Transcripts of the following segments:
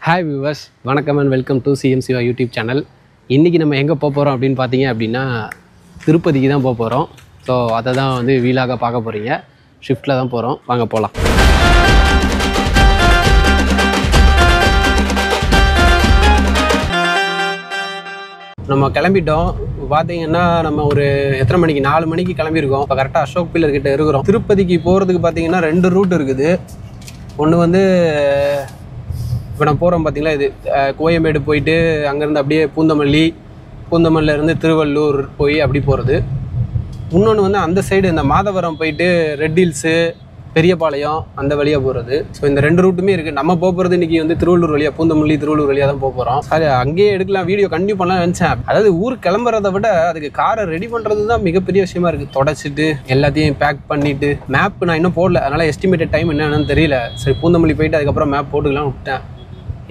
Hi viewers, வணக்கம் and welcome to CM Siva YouTube channel. இன்றைக்கி நம்ம எங்கே போக போகிறோம் அப்படின்னு பார்த்தீங்க அப்படின்னா திருப்பதிக்கு தான் போக போகிறோம். ஸோ அதை தான் வந்து வீலாக பார்க்க போகிறீங்க. ஷிஃப்ட்டில் தான் போகிறோம், வாங்க போகலாம். நம்ம கிளம்பிட்டோம். பார்த்தீங்கன்னா நம்ம ஒரு எத்தனை மணிக்கு 4 மணிக்கு கிளம்பியிருக்கோம். இப்போ கரெக்டாக அசோக் பில்லர் கிட்ட இருக்கிறோம். திருப்பதிக்கு போகிறதுக்கு பார்த்தீங்கன்னா 2 ரூட் இருக்குது. ஒன்று வந்து இப்போ நான் போகிறோம் பார்த்தீங்களா, இது கோயம்பேடு போயிட்டு அங்கேருந்து அப்படியே பூந்தமல்லியிலேருந்து திருவள்ளூர் போய் அப்படி போகிறது. இன்னொன்று வந்து அந்த சைடு இந்த மாதவரம் போயிட்டு ரெட் ஹில்ஸு பெரியபாளையம் அந்த வழியாக போகிறது. ஸோ இந்த 2 ரூட்டுமே இருக்குது. நம்ம போகிறது இன்றைக்கி வந்து திருவள்ளூர் வழியாக, திருவள்ளூர் வழியாக தான் போக போகிறோம். சரி, அங்கேயே எடுக்கலாம், வீடியோ கண்டினியூ பண்ணலாம் நினச்சேன். அதாவது ஊர் கிளம்புறதை விட அதுக்கு காரை ரெடி பண்ணுறது தான் மிகப்பெரிய விஷயமா இருக்குது. தொடச்சிட்டு எல்லாத்தையும் பேக் பண்ணிவிட்டு மேப் நான் இன்னும் போடல, அதனால் எஸ்டிமேட்டட் டைம் என்னென்னு தெரியல. சரி, பூந்தமல்லி போயிட்டு அதுக்கப்புறம் மேப் போட்டுக்கலாம் விட்டேன்.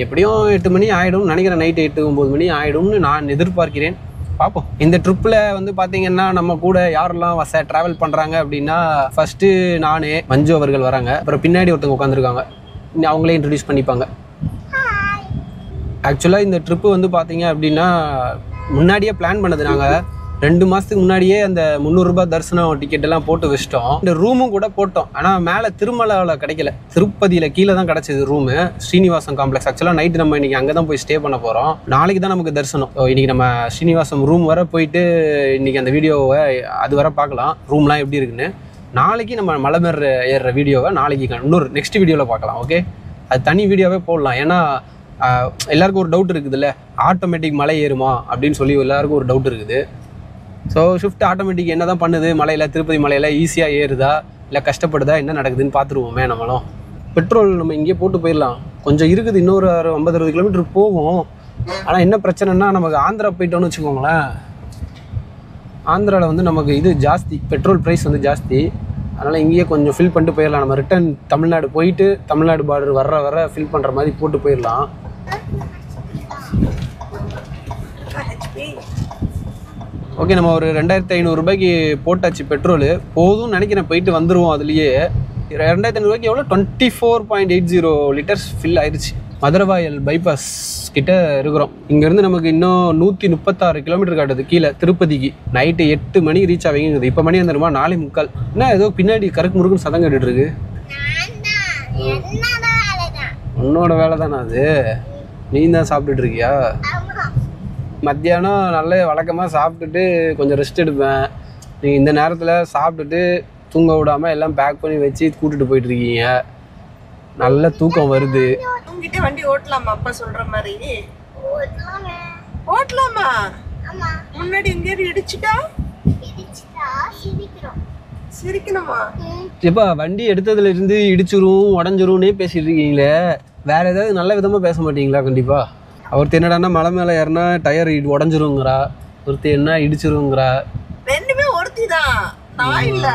எப்படியும் 8 மணி ஆகிடும் நினைக்கிறேன், நைட்டு 8-9 மணி ஆகிடும்னு நான் எதிர்பார்க்கிறேன். பார்ப்போம். இந்த ட்ரிப்பில் வந்து பார்த்தீங்கன்னா நம்ம கூட யாரெல்லாம் ட்ராவல் பண்ணுறாங்க அப்படின்னா, ஃபஸ்ட்டு நானே, மஞ்சு அவர்கள் வராங்க. அப்புறம் பின்னாடி ஒருத்தவங்க உட்காந்துருக்காங்க, அவங்களே இன்ட்ரடியூஸ் பண்ணிப்பாங்க. ஆக்சுவலாக இந்த ட்ரிப்பு வந்து பார்த்தீங்க அப்படின்னா முன்னாடியே பிளான் பண்ணது. நாங்கள் 2 மாதத்துக்கு முன்னாடியே அந்த 300 ரூபாய் தரிசனம் டிக்கெட்டெல்லாம் போட்டு வச்சிட்டோம். இந்த ரூமும் கூட போட்டோம். ஆனால் மேலே திருமலாவில் கிடைக்கல, திருப்பதியில் கீழே தான் கிடச்சிது ரூமு, ஸ்ரீனிவாசம் காம்ப்ளெக்ஸ். ஆக்சுவலாக நைட்டு நம்ம இன்றைக்கி அங்கே தான் போய் ஸ்டே பண்ண போகிறோம். நாளைக்கு தான் நமக்கு தரிசனம். இன்றைக்கி நம்ம ஸ்ரீனிவாசம் ரூம் வர போயிட்டு இன்றைக்கி அந்த வீடியோவை அது வர பார்க்கலாம், ரூம்லாம் எப்படி இருக்குன்னு. நாளைக்கு நம்ம மலை மேலே ஏறுற வீடியோவை நாளைக்கு நெக்ஸ்ட் வீடியோவில் பார்க்கலாம். ஓகே, அது தனி வீடியோவே போடலாம். ஏன்னா எல்லாருக்கும் ஒரு டவுட் இருக்குதுல்ல, ஆட்டோமேட்டிக் மலை ஏறுமா அப்படின்னு சொல்லி எல்லாருக்கும் ஒரு டவுட் இருக்குது. ஸோ ஷிஃப்ட் ஆட்டோமேட்டிக் என்ன தான் பண்ணுது, மலையில் திருப்பதி மலையில் ஈஸியாக ஏறுதா இல்லை கஷ்டப்படுதா, என்ன நடக்குதுன்னு பார்த்துருவோமே நம்மளும். பெட்ரோல் நம்ம இங்கேயே போட்டு போயிடலாம், கொஞ்சம் இருக்குது, இன்னொரு 50-60 கிலோமீட்டர் போகும். ஆனால் என்ன பிரச்சனைனா, நமக்கு ஆந்திரா போயிட்டோன்னு வச்சுக்கோங்களேன், ஆந்திராவில் வந்து நமக்கு இது ஜாஸ்தி, பெட்ரோல் ப்ரைஸ் வந்து ஜாஸ்தி. அதனால் இங்கேயே கொஞ்சம் ஃபில் பண்ணிட்டு போயிடலாம். நம்ம ரிட்டர்ன் தமிழ்நாடு போயிட்டு தமிழ்நாடு பார்டர் வர ஃபில் பண்ணுற மாதிரி போட்டு போயிடலாம். ஓகே, நம்ம ஒரு 2500 ரூபாய்க்கு போட்டாச்சு பெட்ரோலு, போதும் நினைக்கிறேன். போயிட்டு வந்துடுவோம். அதுலேயே 2500 ரூபாய்க்கு எவ்வளோ 24.80 லிட்டர்ஸ் ஃபில் ஆயிடுச்சு. மதுரவாயல் பைபாஸ் கிட்ட இருக்கிறோம். இங்கேருந்து நமக்கு இன்னும் 136 கிலோமீட்டர் காட்டுது கீழே திருப்பதிக்கு. நைட்டு 8 மணிக்கு ரீச் ஆகிங்குது. இப்போ மணி வந்துருமா 4:45. என்ன ஏதோ பின்னாடி கருக்கு முருக்குன்னு சதம் கேட்டுட்டு இருக்கு. உன்னோட வேலை தானே அது, நீ தான் சாப்பிட்டுட்டு இருக்கியா? மத்தியானம் நல்ல வழக்கமாக சாப்பிட்டுட்டு கொஞ்சம் ரெஸ்ட் எடுப்பேன். நீங்கள் இந்த நேரத்தில் சாப்பிட்டுட்டு தூங்க விடாமல் எல்லாம் பேக் பண்ணி வச்சு கூட்டிகிட்டு போயிட்டுருக்கீங்க. நல்ல தூக்கம் வருது. தூங்கிட்டே வண்டி ஓட்டலாமா? அப்பா சொல்கிற மாதிரி ஓட்டலாமா? முன்னாடி எங்கேயாவது இடிச்சுட்டா சிரிக்கணுமா? எப்பா வண்டி எடுத்ததுலேருந்து இடிச்சிரும் உடஞ்சிரும்னே பேசிகிட்டு இருக்கீங்களே, வேறு ஏதாவது நல்ல விதமாக பேச மாட்டீங்களா? கண்டிப்பாக. ஒருத்தர் என்னடான்னா மலை மேலே ஏறினா டயர் உடஞ்சிருங்கிறா, ஒருத்தர் என்ன இடிச்சிருங்கிறா. ரெண்டுமே ஒருத்தி தான், நான் இல்லை,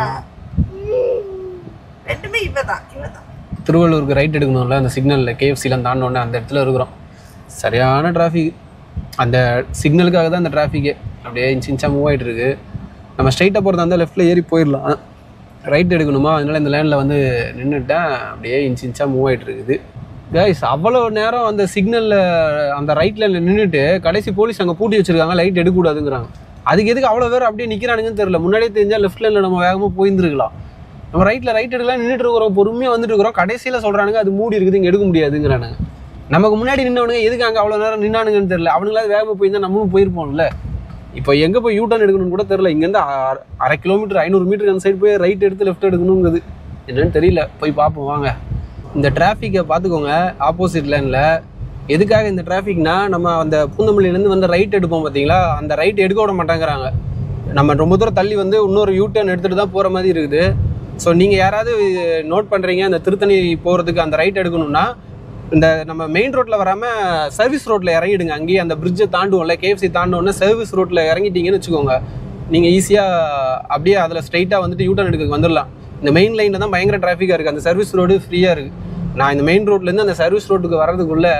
ரெண்டுமே இவதான். திருவள்ளூருக்கு ரைட் எடுக்கணும்ல, அந்த சிக்னலில் கேஎஃப்சிலாம் தாண்டோன்னே அந்த இடத்துல இருக்கிறோம். சரியான டிராஃபிக். அந்த சிக்னலுக்காக தான் அந்த டிராஃபிக்கே அப்படியே இன்ச்சாக மூவ் ஆகிட்டு இருக்கு. நம்ம ஸ்ட்ரைட்டாக போகிறதா இருந்தால் லெஃப்ட்டில் ஏறி போயிடலாம், ரைட் எடுக்கணுமா, அதனால் இந்த லைனில் வந்து நின்றுட்டேன். அப்படியே இன்ச்சாக மூவ் ஆகிட்டு இருக்குது. கைஸ், அவ்வளோ நேரம் அந்த சிக்னலில் அந்த ரைட் லைனில் நின்றுட்டு கடைசி போலீஸ் அங்கே பூட்டி வச்சுருக்காங்க, லைட் எடுக்கக்கூடாதுங்கிறாங்க. அதுக்கு எதுக்கு அவ்வளோ பேர் அப்படியே நிற்கிறானுங்கன்னு தெரியல. முன்னாடியே தெரிஞ்சால் லெஃப்ட் லைனில் நம்ம வேகமாக போயிருந்துருக்கலாம். நம்ம ரைட்டில் ரைட் எடுக்கலாம் நின்றுட்டு இருக்கிறோம், பொறுமையாக வந்துட்டு இருக்கிறோம். கடைசியில் சொல்கிறானுங்க அது மூடி இருக்குது, இங்கே எடுக்க முடியாதுங்கிறானுங்க. நமக்கு முன்னாடி நின்றவனுங்க எதுக்கு அங்கே அவ்வளோ நேரம் நின்னானுங்கன்னு தெரியல. அவனுங்களாவது வேகமாக போயிருந்தால் நம்மளும் போயிருப்போம்ல. இப்போ எங்கே போய் யூட்டர்ன் எடுக்கணும்னு கூட தெரியல. இங்கேருந்து 1/2 கிலோமீட்டர் 500 மீட்டருக்கு அந்த சைடு போய் ரைட் எடுத்து லெஃப்ட் எடுக்கணுங்கிறது என்னன்னு தெரியல. போய் பார்ப்போம் வாங்க. இந்த டிராஃபிக்கை பார்த்துக்கோங்க. ஆப்போசிட் லைனில் எதுக்காக இந்த டிராஃபிக்னா, நம்ம அந்த பூந்தமல்லியிலேருந்து வந்து ரைட் எடுப்போம் பார்த்தீங்களா, அந்த ரைட் எடுக்க விட மாட்டேங்கிறாங்க. நம்ம ரொம்ப தூரம் தள்ளி வந்து இன்னொரு யூட்டர்ன் எடுத்துகிட்டு தான் போகிற மாதிரி இருக்குது. ஸோ நீங்கள் யாராவது நோட் பண்ணுறீங்க, இந்த திருத்தணி போகிறதுக்கு அந்த ரைட் எடுக்கணும்னா இந்த நம்ம மெயின் ரோட்டில் வராமல் சர்வீஸ் ரோட்டில் இறங்கிடுங்க. அங்கேயே அந்த பிரிட்ஜை தாண்டுவோம்ல, கேஎஃப்சி தாண்டுவோன்னா சர்வீஸ் ரோட்டில் இறங்கிட்டீங்கன்னு வச்சுக்கோங்க, நீங்கள் ஈஸியாக அப்படியே அதில் ஸ்ட்ரைட்டாக வந்துட்டு யூட்டர்ன் எடுக்க வந்துடலாம். இந்த மெயின் லைனில் தான் பயங்கர டிராஃபிக்காக இருக்குது, அந்த சர்வீஸ் ரோடு ஃப்ரீயாக இருக்குது. நான் இந்த மெயின் ரோட்லேருந்து அந்த சர்வீஸ் ரோட்டுக்கு வர்றதுக்குள்ளே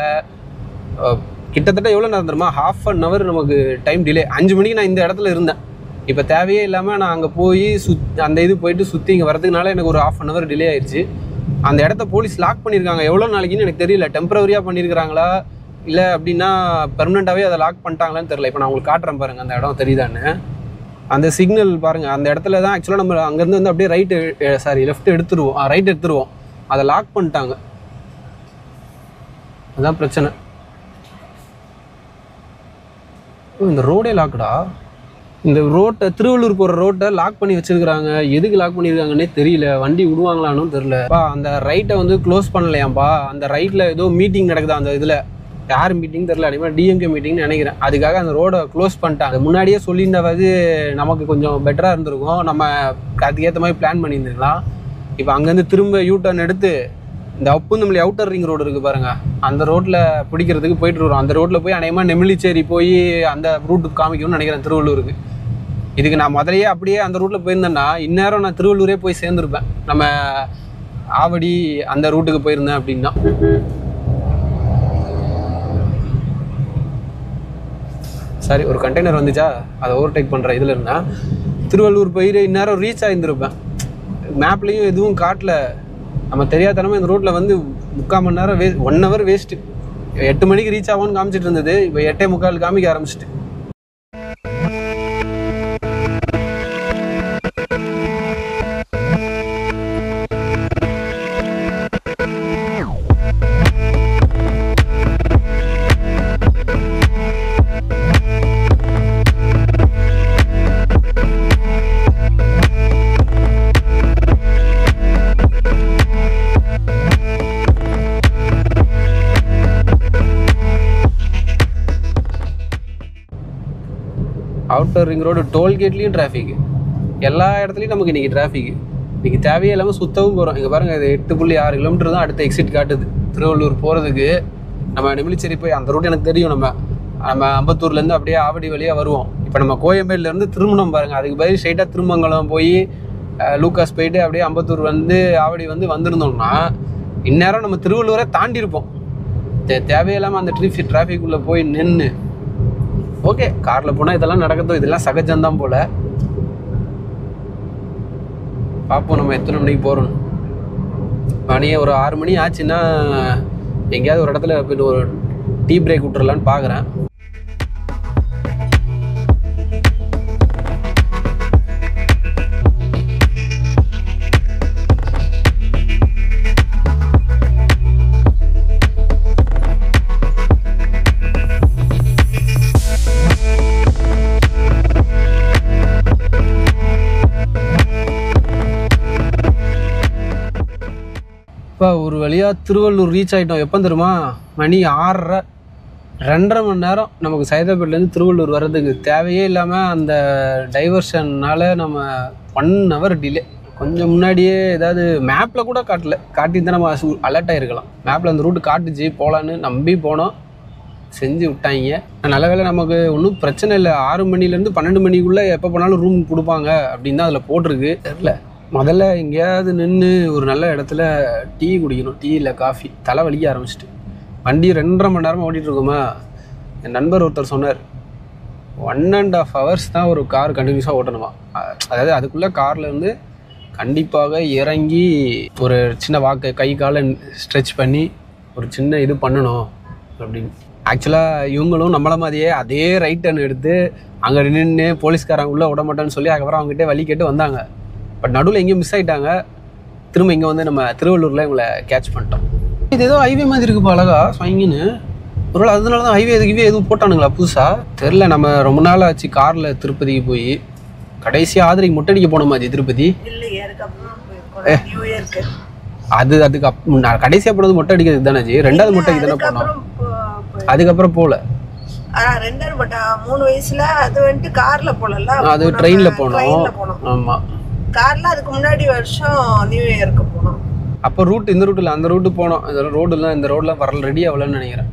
கிட்டத்தட்ட எவ்வளோ நேரம் தருமா, 1/2 hour நமக்கு டைம் டிலே. 5 மணிக்கு நான் இந்த இடத்துல இருந்தேன். இப்போ தேவையே இல்லாமல் நான் அங்கே போய் அந்த இது போயிட்டு சுற்றி இங்கே வரதுக்குனால எனக்கு ஒரு 1/2 hour டிலே ஆயிடுச்சு. அந்த இடத்த போலீஸ் லாக் பண்ணியிருக்காங்க. எவ்வளோ நாளைக்குன்னு எனக்கு தெரியல. டெம்பரவரியாக பண்ணியிருக்கிறாங்களா இல்லை அப்படின்னா பெர்மனெண்ட்டாகவே அதை லாக் பண்ணிட்டாங்களான்னு தெரியல. இப்போ நான் உங்களுக்கு காட்டுறேன் பாருங்கள் அந்த இடம் தெரியுதான்னு. அந்த சிக்னல் பாருங்கள், அந்த இடத்துல தான் ஆக்சுவலாக நம்ம அங்கேருந்து வந்து அப்படியே லெஃப்ட் எடுத்துருவோம், ரைட் எடுத்துருவோம். அதை லாக் பண்ணிட்டாங்க. அதுதான் பிரச்சனை. இந்த ரோடே லாக்குடா. இந்த ரோட்டை, திருவள்ளூர் போகிற ரோட்டை லாக் பண்ணி வச்சிருக்கிறாங்க. எதுக்கு லாக் பண்ணியிருக்காங்கன்னே தெரியல. வண்டி விடுவாங்களான்னு தெரியலப்பா. அந்த ரைட்டை வந்து க்ளோஸ் பண்ணலையாம்பா. அந்த ரைட்டில் ஏதோ மீட்டிங் நடக்குது. அந்த இதில் யார் மீட்டிங் தெரியல, அதேமாதிரி டிஎம்கே மீட்டிங்னு நினைக்கிறேன். அதுக்காக அந்த ரோடை க்ளோஸ் பண்ணிட்டாங்க. முன்னாடியே சொல்லியிருந்தாவது நமக்கு கொஞ்சம் பெட்டராக இருந்திருக்கும். நம்ம அதுக்கேற்ற மாதிரி பிளான் பண்ணியிருந்துக்கலாம். இப்போ அங்கேருந்து திரும்ப யூ டர்ன் எடுத்து இந்த அப்புந்தமல்லி அவுட்டர் ரிங் ரோடு இருக்குது பாருங்கள், அந்த ரோட்டில் பிடிக்கிறதுக்கு போயிட்டு வரோம். அந்த ரோட்டில் போய் அநேகமாக நெமிலிச்சேரி போய் அந்த ரூட்டுக்கு காமிக்கணும்னு நினைக்கிறேன் திருவள்ளூருக்கு. இதுக்கு நான் முதலையே அப்படியே அந்த ரூட்டில் போயிருந்தேன்னா இந்நேரம் நான் திருவள்ளூரே போய் சேர்ந்துருப்பேன். நம்ம ஆவடி அந்த ரூட்டுக்கு போயிருந்தேன் அப்படின்னா. சரி, ஒரு கண்டெய்னர் வந்துச்சா, அதை ஓவர்டேக் பண்ணுற இதில் இருந்தால் திருவள்ளூர் போயிட்டு இந்நேரம் ரீச் ஆகியிருந்திருப்பேன். மேப்லேயும் எதுவும் காட்டல. நம்ம தெரியாதனமாக இந்த ரோட்டில் வந்து 3/4 மணி நேரம் 1 ஹவர் வேஸ்ட்டு. 8 மணிக்கு ரீச் ஆகும்னு காமிச்சிட்டு இருந்தது, இப்போ 8:45 காமிக்க ஆரம்பிச்சிட்டு. அவுட்டர் ரிங் ரோடு டோல்கேட்லேயும் டிராஃபிக்கு. எல்லா இடத்துலையும் நமக்கு இன்றைக்கி டிராஃபிக்கு. இன்றைக்கி தேவையே இல்லாமல் சுத்தவும் போகிறோம். இங்கே பாருங்கள், இது 8.6 கிலோமீட்டர் தான் அடுத்த எக்ஸிட் காட்டுது திருவள்ளூர் போகிறதுக்கு. நம்ம நெமிலிச்சேரி போய் அந்த ரூட் எனக்கு தெரியும். நம்ம அம்பத்தூர்லேருந்து அப்படியே ஆவடி வழியாக வருவோம். இப்போ நம்ம கோயம்பேடுலேருந்து திருமணம் பாருங்கள், அதுக்கு பதில் ஸ்ட்ரைட்டாக திருமங்கலம் போய் லூக்காஸ் போயிட்டு அப்படியே அம்பத்தூர் வந்து ஆவடி வந்து வந்திருந்தோம்னா இந்நேரம் நம்ம திருவள்ளூரை தாண்டியிருப்போம். தேவையில்லாமல் அந்த டிராஃபிக்குள்ளே போய் நின்று. ஓகே, காரில் போனால் இதெல்லாம் நடக்கட்டும், இதெல்லாம் சகஜம்தான் போல். பார்ப்போம் நம்ம எத்தனை மணிக்கு போகிறோம். மணியே ஒரு 6 மணி ஆச்சுன்னா எங்கேயாவது ஒரு இடத்துல போய்ட்டு ஒரு டீ பிரேக் விட்டுறலான்னு பார்க்குறேன். இப்போ ஒரு வழியாக திருவள்ளூர் ரீச் ஆகிட்டோம். எப்போ தெரியுமா? மணி 6:30. 2.5 மணி நேரம் நமக்கு சைதாப்பேட்லேருந்து திருவள்ளூர் வர்றதுக்கு. தேவையே இல்லாமல் அந்த டைவர்ஷன்னால் நம்ம 1 ஹவர் டிலே. கொஞ்சம் முன்னாடியே ஏதாவது மேப்பில் கூட காட்டி தான் நம்ம அலர்ட் ஆகிருக்கலாம். மேப்பில் அந்த ரூட்டு காட்டுச்சு, போகலான்னு நம்பி போனோம், செஞ்சு விட்டாங்க. நல்ல வேலை, நமக்கு ஒன்றும் பிரச்சனை இல்லை. 6 மணிலேருந்து 12 மணிக்குள்ளே எப்போ போனாலும் ரூம் கொடுப்பாங்க அப்படின்னு தான் அதில் போட்டிருக்கு. தெரில, முதல்ல எங்கேயாவது நின்று ஒரு நல்ல இடத்துல டீ குடிக்கணும். டீ இல்லை காஃபி. தலை வலிக்க ஆரம்பிச்சிட்டு வண்டி 2.5 மணி நேரமாக ஓட்டிகிட்ருக்கோமா. என் நண்பர் ஒருத்தர் சொன்னார், 1.5 ஹவர்ஸ் தான் ஒரு கார் கண்டினியூஸாக ஓட்டணுமா. அதாவது அதுக்குள்ளே கார்லேருந்து கண்டிப்பாக இறங்கி ஒரு சின்ன வாக்கு, கை காலை ஸ்ட்ரெச் பண்ணி ஒரு சின்ன இது பண்ணணும் அப்படின்னு. ஆக்சுவலாக இவங்களும் நம்மள மாதிரியே அதே ரைட் டர்ன் எடுத்து அங்கே நின்று போலீஸ்காரங்க உள்ளே விட மாட்டேன்னு சொல்லி அதுக்கப்புறம் அவங்ககிட்ட வழி கேட்டு வந்தாங்க. பட் நடுவில் எங்கேயும் மிஸ் ஆகிட்டாங்க. திரும்ப இங்கே வந்து நம்ம திருவள்ளூரில் இவங்களை கேட்ச் பண்ணிட்டோம். இது ஏதோ ஹைவே மாதிரி இருக்குப்பா, அழகா ஸ்வைங்கின்னு. ஒருவேளை அதனால தான் ஹைவே எதுவும் போட்டானுங்களா புதுசாக? தெரில. நம்ம ரொம்ப நாள் ஆச்சு காரில் திருப்பதிக்கு போய். கடைசியாக ஆதிரைக்கு மொட்டடிக்க போனோமா அது திருப்பதி? அதுக்கு கடைசியாக போனது மொட்டை அடிக்கிறதுக்கு தானே ஜி? 2வது மொட்டைக்கு தானே போனோம். அதுக்கப்புறம் போகல. 3 வயசுல அது வந்துட்டு கார்ல போகல, அது ட்ரெயினில் போனோம். ஆமாம், கார்ல அதுக்கு முன்னாடி வருஷம் நியூ இயருக்கு போனோம். அப்போ ரூட் இந்த ரூட்டில் அந்த ரூட்டு போனோம். இதெல்லாம் ரோடுலாம் இந்த ரோடெலாம் வரல, ரெடி ஆகலன்னு நினைக்கிறேன்.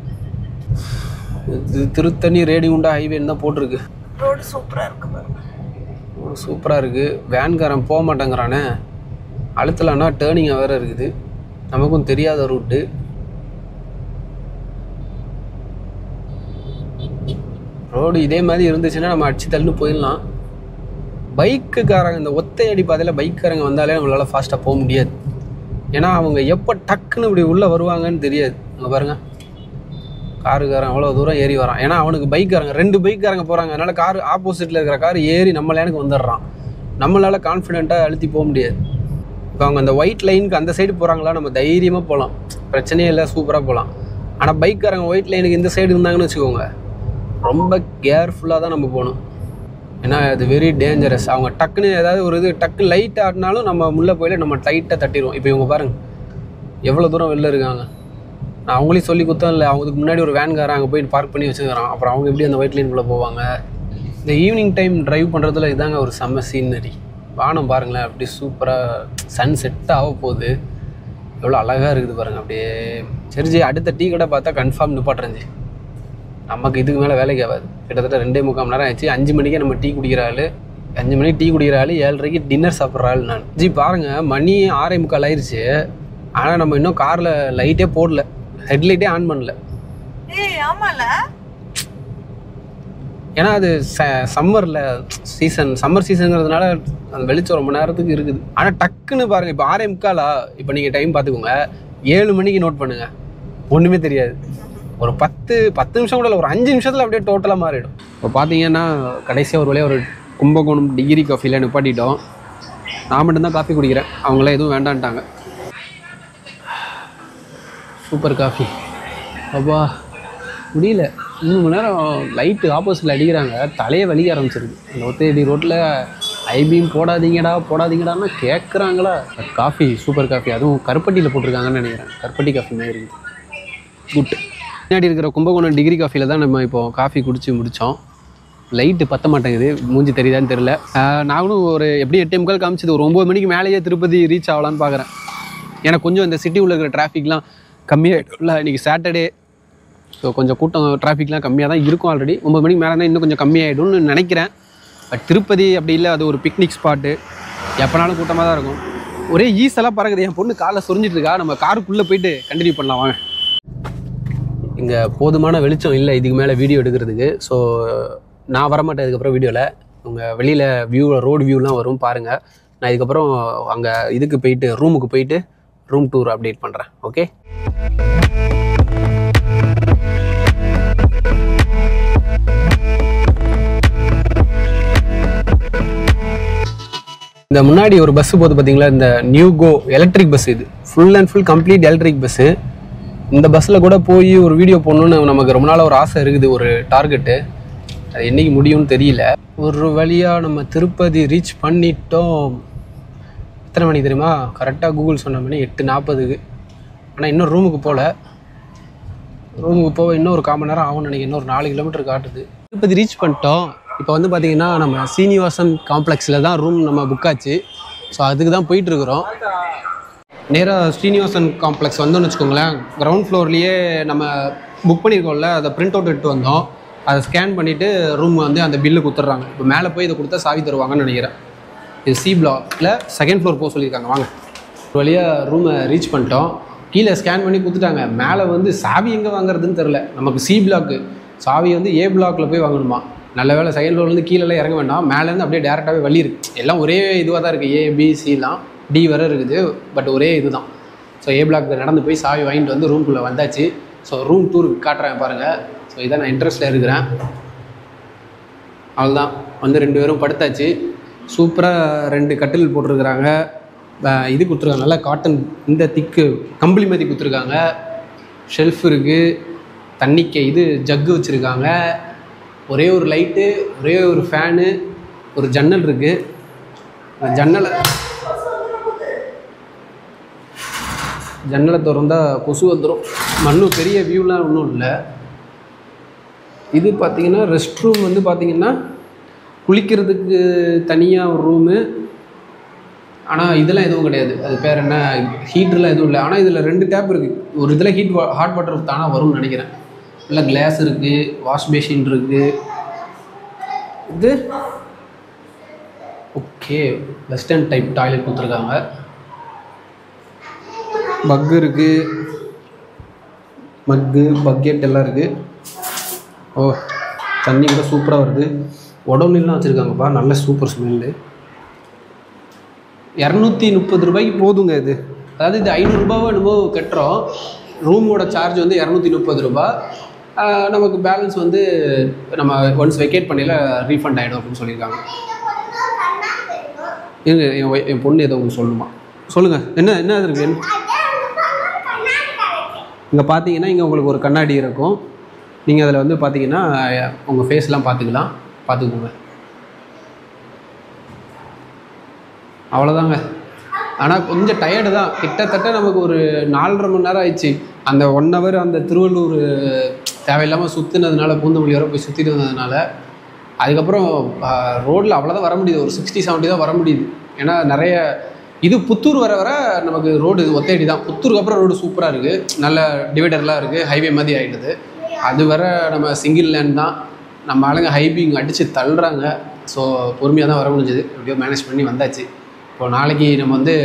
இது திருத்தணி ரேடிகுண்டா ஹைவேன்னு தான் போட்டிருக்கு. ரோடு சூப்பராக இருக்கு பாருங்க. சூப்பராக இருக்குது. வேன்காரன் போக மாட்டேங்கிறானே. அழுத்தலான்னா டேர்னிங்காக வேறு இருக்குது. நமக்கும் தெரியாத ரூட்டு. ரோடு இதே மாதிரி இருந்துச்சுன்னா நம்ம அடிச்சு தள்ளின்னு போயிடலாம். பைக்குக்காரங்க இந்த ஒத்தையடி பாதையில் பைக்காரங்க வந்தாலே நம்மளால் ஃபாஸ்ட்டாக போக முடியாது. ஏன்னா அவங்க எப்போ டக்குன்னு இப்படி உள்ளே வருவாங்கன்னு தெரியாது. அங்கே பாருங்கள், காருக்காரன் அவ்வளோ தூரம் ஏறி வரான். ஏன்னா அவனுக்கு பைக்காரங்க 2 பைக்காரங்க போகிறாங்க. அதனால் கார் ஆப்போசிட்டில் இருக்கிற கார் ஏறி நம்ம லைனுக்கு வந்துடுறான். நம்மளால் கான்ஃபிடென்ட்டாக அழுத்தி போக முடியாது. இப்போ அவங்க அந்த ஒயிட் லைனுக்கு அந்த சைடு போகிறாங்களா, நம்ம தைரியமாக போகலாம், பிரச்சனையே இல்லை, சூப்பராக போகலாம். ஆனால் பைக்காரங்க ஒயிட் லைனுக்கு இந்த சைடு இருந்தாங்கன்னு வச்சுக்கோங்க, ரொம்ப கேர்ஃபுல்லாக தான் நம்ம போகணும். ஏன்னா அது வெரி டேஞ்சரஸ். அவங்க டக்குன்னு ஏதாவது ஒரு இது டக்கு லைட் ஆடினாலும் நம்ம முள்ளே போயிட்டு நம்ம லைட்டாக தட்டிடுவோம். இப்போ இவங்க பாருங்கள் எவ்வளோ தூரம் வெளில இருக்காங்க. நான் அவங்களையும் சொல்லி கொடுத்தோம் இல்லை, அவங்களுக்கு முன்னாடி ஒரு வேன்காரன் அங்கே போயிட்டு பார்க் பண்ணி வச்சுக்கிறான். அப்புறம் அவங்க எப்படி அந்த ஒயிட் லைனுக்குள்ளே போவாங்க? இந்த ஈவினிங் டைம் ட்ரைவ் பண்ணுறதுல இதாங்க ஒரு செம்ம சீனரி. வானம் பாருங்களேன், அப்படி சூப்பராக சன் செட் ஆக போகுது. எவ்வளோ அழகாக இருக்குது பாருங்கள். அப்படியே சரிஜி அடுத்த டீ கடை பார்த்தா கன்ஃபார்ம் நிப்பாட்டுறஞ்சி. நமக்கு இதுக்கு மேலே வேலைக்கு ஆகாது. கிட்டத்தட்ட 2.25 மணி நேரம் ஆயிடுச்சு. 5 மணிக்கே நம்ம டீ குடிக்கிற ஆள், 5 மணிக்கு டீ குடிக்கிற ஆள், 7:30க்கு டின்னர் சாப்பிட்ற ஆள் நான். ஜி பாருங்கள், மணி 6:45 ஆயிடுச்சு. ஆனால் நம்ம இன்னும் காரில் லைட்டே போடல, ஹெட்லைட்டே ஆன் பண்ணல. ஏன்னா அது சம்மரில் சம்மர் சீசனுங்கிறதுனால அந்த வெளிச்சம் ரொம்ப நேரத்துக்கு இருக்குது. ஆனால் டக்குன்னு பாருங்கள், இப்போ 6:45. இப்போ நீங்கள் டைம் பார்த்துக்கோங்க, 7 மணிக்கு நோட் பண்ணுங்கள், ஒன்றுமே தெரியாது. ஒரு 10 நிமிஷம் கூட இல்லை, ஒரு 5 நிமிஷத்தில் அப்படியே டோட்டலாக மாறிடும். இப்போ பார்த்தீங்கன்னா கடைசியாக ஒரு வழியாக ஒரு கும்பகோணம் டிகிரி காஃபியில் நிப்பாட்டிட்டோம். நான் மட்டும்தான் காஃபி குடிக்கிறேன், அவங்களாம் எதுவும் வேண்டான்ட்டாங்க. Super coffee. அப்பா முடியல, 3 மணி நேரம் லைட்டு ஆப்போசிட்டில் அடிக்கிறாங்க, தலையை வலிக்க ஆரம்பிச்சிருக்கு. அந்த ஒத்தையடி ரோட்டில் ஐபிஎம் போடாதீங்கடான்னா கேட்குறாங்களா. காஃபி சூப்பர் காஃபி, அதுவும் கருப்பட்டியில் போட்டிருக்காங்கன்னு நினைக்கிறேன். கருப்பட்டி காஃபி மாதிரி இருக்குது, குட். பின்னாடி இருக்கிற கும்பகோணம் டிகிரி காஃபியில் தான் நம்ம இப்போது காஃபி குடித்து முடித்தோம். லைட்டு பற்ற மாட்டேங்குது, மூஞ்சி தெரியுதான்னு தெரில. நானும் ஒரு எப்படி 8:45 காமிச்சது, ஒரு 9 மணிக்கு மேலேயே திருப்பதி ரீச் ஆகலான்னு பார்க்குறேன். ஏன்னா கொஞ்சம் இந்த சிட்டி உள்ள இருக்கிற டிராஃபிக்லாம் கம்மியாகிடும்ல. இன்றைக்கி சாட்டர்டே, ஸோ கொஞ்சம் கூட்டம் டிராஃபிக்லாம் கம்மியாக தான் இருக்கும். ஆல்ரெடி 9 மணிக்கு மேலே தான் இன்னும் கொஞ்சம் கம்மியாகிடும்னு நினைக்கிறேன். பட் திருப்பதி அப்படி இல்லை, அது ஒரு பிக்னிக் ஸ்பாட்டு, எப்போனாலும் கூட்டமாக தான் இருக்கும். ஒரே ஈஸெல்லாம் பறக்குது. என் பொண்ணு காலை சொரிஞ்சிட்டு இருக்கா. நம்ம காருக்குள்ளே போயிட்டு கண்டினியூ பண்ணலாம் வாங்க. இங்கே போதுமான வெளிச்சம் இல்லை இதுக்கு மேலே வீடியோ எடுக்கிறதுக்கு. ஸோ நான் வரமாட்டேன் இதுக்கப்புறம் வீடியோவில். உங்கள் வெளியில் ரோடு வியூலாம் வரும் பாருங்கள். நான் இதுக்கப்புறம் அங்கே இதுக்கு போயிட்டு ரூமுக்கு போயிட்டு ரூம் டூர் அப்டேட் பண்ணுறேன். ஓகே, இந்த முன்னாடி ஒரு பஸ்ஸு போகுது பார்த்தீங்களா, இந்த நியூகோ எலக்ட்ரிக் பஸ். இது full and full complete electric bus. இந்த பஸ்ஸில் கூட போய் ஒரு வீடியோ போடணுன்னு நமக்கு ரொம்ப நாள் ஒரு ஆசை இருக்குது, ஒரு டார்கெட்டு. அது என்றைக்கு முடியும்னு தெரியல. ஒரு வழியாக நம்ம திருப்பதி ரீச் பண்ணிட்டோம். எத்தனை மணிக்கு தெரியுமா? கரெக்டாக கூகுள் சொன்ன மணி 8:40. ஆனால் இன்னும் ரூமுக்கு போகல. ரூமுக்கு போக இன்னும் ஒரு 1/4 மணி நேரம் ஆகும்னு நினைக்கிறேன். இன்னும் ஒரு 4 கிலோமீட்டர் காட்டுது. திருப்பதி ரீச் பண்ணிட்டோம். இப்போ வந்து பார்த்திங்கன்னா நம்ம சீனிவாசன் காம்ப்ளெக்ஸில் தான் ரூம் நம்ம புக் ஆச்சு. ஸோ அதுக்கு தான் போயிட்டுருக்குறோம். நேராக ஸ்ரீனிவாசன் காம்ப்ளெக்ஸ் வந்தோம்னு வச்சுக்கோங்களேன், கிரவுண்ட் ஃப்ளோர்லேயே நம்ம புக் பண்ணியிருக்கோம்ல, அதை பிரிண்ட் அவுட் எடுத்து வந்தோம். அதை ஸ்கேன் பண்ணிவிட்டு ரூம் வந்து அந்த பில்லு கொடுத்துட்றாங்க. இப்போ மேலே போய் இதை கொடுத்தா சாவி தருவாங்கன்னு நினைக்கிறேன். இது சி பிளாக்கில் 2nd ஃப்ளோர் போக சொல்லியிருக்காங்க. வாங்க, ஒரு வழியாக ரூமை ரீச் பண்ணிட்டோம். கீழே ஸ்கேன் பண்ணி கொடுத்துட்டாங்க. மேலே வந்து சாவி எங்கே வாங்குறதுன்னு தெரில. நமக்கு சி பிளாக்கு, சாவி வந்து ஏ பிளாக்கில் போய் வாங்கணுமா. நல்ல வேலை 2nd ஃப்ளோர்லேருந்து கீழெல்லாம் இறங்க வேண்டாம், மேலேருந்து அப்படியே டேரெக்டாகவே வழி இருக்குது. எல்லாம் ஒரே இதுவாக தான் இருக்குது, ஏபிசிலாம் டி வரை இருக்குது, பட் ஒரே இது தான். ஸோ ஏ பிளாக் நடந்து போய் சாவி வாங்கிட்டு வந்து ரூம்குள்ளே வந்தாச்சு. ஸோ ரூம் டூர் காட்டுறேன் பாருங்கள். ஸோ இதான் நான் இன்ட்ரெஸ்ட்டில் இருக்கிறேன். அவ்வளோதான், வந்து 2 பேரும் படுத்தாச்சு. சூப்பராக 2 கட்டில் போட்டிருக்கிறாங்க. இது கொடுத்துருக்காங்க, நல்லா காட்டன் இந்த திக்கு கம்பளி மாதிரி கொடுத்துருக்காங்க. ஷெல்ஃப் இருக்குது, தண்ணிக்கு இது ஜக்கு வச்சுருக்காங்க. ஒரே ஒரு லைட்டு, ஒரே ஒரு ஃபேனு, ஒரு ஜன்னல் இருக்குது. ஜன்னலை திறந்தால் கொசு வந்துடும். மண்ணும் பெரிய வியூலாம் ஒன்றும் இல்லை. இது பார்த்திங்கன்னா ரெஸ்ட் ரூம் வந்து பார்த்திங்கன்னா குளிக்கிறதுக்கு தனியாக ஒரு ரூமு. ஆனால் இதெல்லாம் எதுவும் கிடையாது. அது பேர் என்ன, ஹீட்டர்லாம் எதுவும் இல்லை. ஆனால் இதில் 2 டேப் இருக்குது. ஒரு இதில் ஹாட் வாட்டர் தானாக வரும்னு நினைக்கிறேன். இல்லை கிளாஸ் இருக்குது, வாஷ் பேஷின் இருக்குது. இது ஓகே, வெஸ்டர்ன் டைப் டாய்லெட் கொடுத்துருக்காங்க. மக்கு இருக்குது, பக்கெட் எல்லாம் இருக்குது. ஓ, தண்ணி கூட சூப்பராக வருது. உடம்புலாம் வச்சுருக்காங்கப்பா, நல்ல சூப்பர் ஸ்மெல்லு. 230 ரூபாய்க்கு போதுங்க இது. அதாவது இது 500 ரூபாவோ என்னமோ கட்டுறோம். ரூமோட சார்ஜ் வந்து 230 ரூபா. நமக்கு பேலன்ஸ் வந்து நம்ம ஒன்ஸ் வெக்கேட் பண்ணல ரீஃபண்ட் ஆகிடும் அப்படின்னு சொல்லியிருக்காங்க. என் பொண்ணு ஏதோ உங்களுக்கு சொல்லணுமா? சொல்லுங்கள். என்ன அது இருக்குது? இங்கே பார்த்தீங்கன்னா இங்கே உங்களுக்கு ஒரு கண்ணாடி இருக்கும். நீங்கள் அதில் வந்து பார்த்தீங்கன்னா உங்கள் ஃபேஸ்லாம் பார்த்துக்கோங்க. அவ்வளோதாங்க. ஆனால் கொஞ்சம் டயர்டு தான். கிட்டத்தட்ட நமக்கு ஒரு 4.5 மணி நேரம் ஆயிடுச்சு. அந்த 1 ஹவர் அந்த திருவள்ளூர் தேவையில்லாமல் சுற்றுனதுனால, பூந்தமல்லி வர போய் சுற்றிட்டு வந்ததுனால. அதுக்கப்புறம் ரோட்டில் அவ்வளோதான் வர முடியுது. ஒரு 60-70 தான் வர முடியுது. ஏன்னா நிறைய இது புத்தூர் வர நமக்கு ரோடு ஒத்தையடி தான். புத்தூருக்கு அப்புறம் ரோடு சூப்பராக இருக்குது. நல்ல டிவைடர்லாம் இருக்குது. ஹைவே மாதிரி ஆகிடுது. அது வர நம்ம சிங்கிள் லேன் தான். நம்ம ஆளுங்க ஹைபிங் அடித்து தள்ளுறாங்க. ஸோ பொறுமையாக தான் வர முடிஞ்சது. எப்படியோ மேனேஜ் பண்ணி வந்தாச்சு. இப்போது நாளைக்கு நம்ம வந்து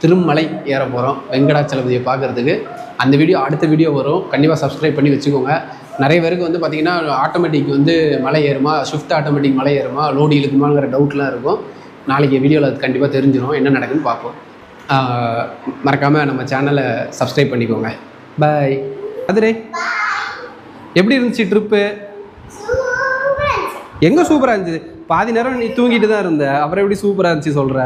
திருமலை ஏற போகிறோம் வெங்கடாச்சலபதியை பார்க்குறதுக்கு. அந்த அடுத்த வீடியோ வரும். கண்டிப்பாக சப்ஸ்கிரைப் பண்ணி வச்சுக்கோங்க. நிறைய பேருக்கு வந்து பார்த்திங்கன்னா ஆட்டோமேட்டிக் வந்து மலை ஏறுமா, ஷிஃப்ட் ஆட்டோமேட்டிக் மலை ஏறுமா, லோடு இழுக்குமாங்கிற டவுட்லாம் இருக்கும். நாளைக்கு வீடியோவில் அது கண்டிப்பாக தெரிஞ்சிடும். என்ன நடக்குன்னு பார்ப்போம். மறக்காமல் நம்ம சேனலை சப்ஸ்கிரைப் பண்ணிக்கோங்க. பாய். அதுரே எப்படி இருந்துச்சு ட்ரிப்பு? எங்கே சூப்பராக இருந்துச்சு? பாதி நேரம் நீ தூங்கிட்டு தான் இருந்த, அப்புறம் எப்படி சூப்பராக இருந்துச்சு சொல்கிற?